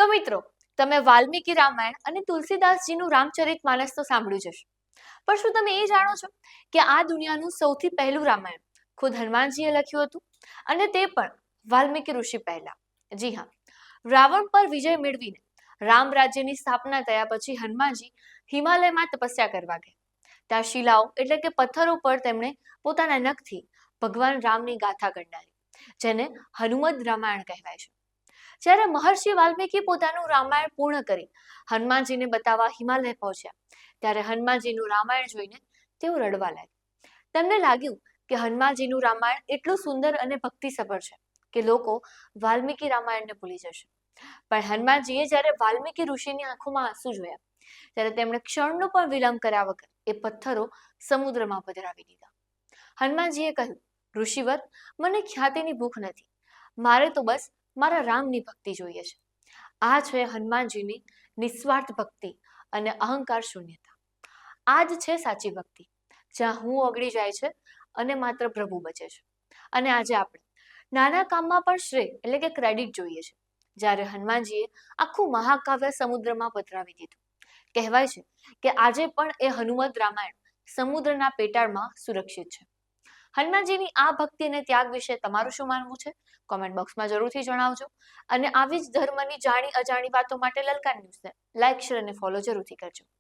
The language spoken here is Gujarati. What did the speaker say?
તો મિત્રો, તમે વાલ્મીકી રામાયણ અને તુલસીદાસજીનું રામચરિતમાનસ તો સાંભળ્યું જ હશે, પણ શું તમે એ જાણો છો કે આ દુનિયાનું સૌથી પહેલું રામાયણ ખુદ હનુમાનજીએ લખ્યું હતું, અને તે પણ વાલ્મીકી ઋષિ પહેલા? જી હા, રાવણ પર વિજય મેળવીને રામ રાજ્યની સ્થાપના થયા પછી હનુમાનજી હિમાલયમાં તપસ્યા કરવા ગયા. ત્યાં શિલાઓ એટલે કે પથ્થરો પર તેમણે પોતાના નખથી ભગવાન રામની ગાથા કંડારી, જેને હનુમદ રામાયણ કહેવાય છે. જ્યારે મહર્ષિ વાલ્મીકી પોતાનું રામાયણ પૂર્ણ કરી હનુમાનજીને બતાવવા હિમાલય પહોંચ્યા, ત્યારે હનુમાનજીનું રામાયણ જોઈને તેઓ રડવા લાગ્યા. તેમને લાગ્યું કે હનુમાનજીનું રામાયણ એટલું સુંદર અને ભક્તિસભર છે કે લોકો વાલ્મીકી રામાયણને ભૂલી જશે. પણ હનુમાનજીએ જ્યારે વાલ્મીકી ઋષિની આંખોમાં આંસુ જોયા, ત્યારે તેમણે ક્ષણનો પણ વિલંબ કર્યા વગર એ પથ્થરો સમુદ્રમાં પધરાવી દીધા. હનુમાનજીએ કહ્યું, ઋષિવર, મને ખ્યાતિની ભૂખ નથી, મારે તો બસ મારા રામની ભક્તિ જોઈએ છે. આ છે હનુમાનજીની નિસ્વાર્થ ભક્તિ અને અહંકાર શૂન્યતા. આ જ છે સાચી ભક્તિ, જ્યાં હું ઓગળી જાય છે અને માત્ર પ્રભુ બચે છે. અને આજે આપણે નાના કામમાં પણ શ્રેય એટલે કે ક્રેડિટ જોઈએ છે, જ્યારે હનુમાનજીએ આખું મહાકાવ્ય સમુદ્રમાં પધરાવી દીધું. કહેવાય છે કે આજે પણ એ હનુમદ રામાયણ સમુદ્રના પેટાળમાં સુરક્ષિત છે. હનુમાનજીની આ ભક્તિ અને ત્યાગ વિશે તમારું શું માનવું છે? કોમેન્ટ બોક્સમાં જરૂરથી જણાવજો. અને આવી જ ધર્મની જાણી અજાણી વાતો માટે લલકાર ન્યૂઝને લાઈક, શેર અને ફોલો જરૂરથી કરજો.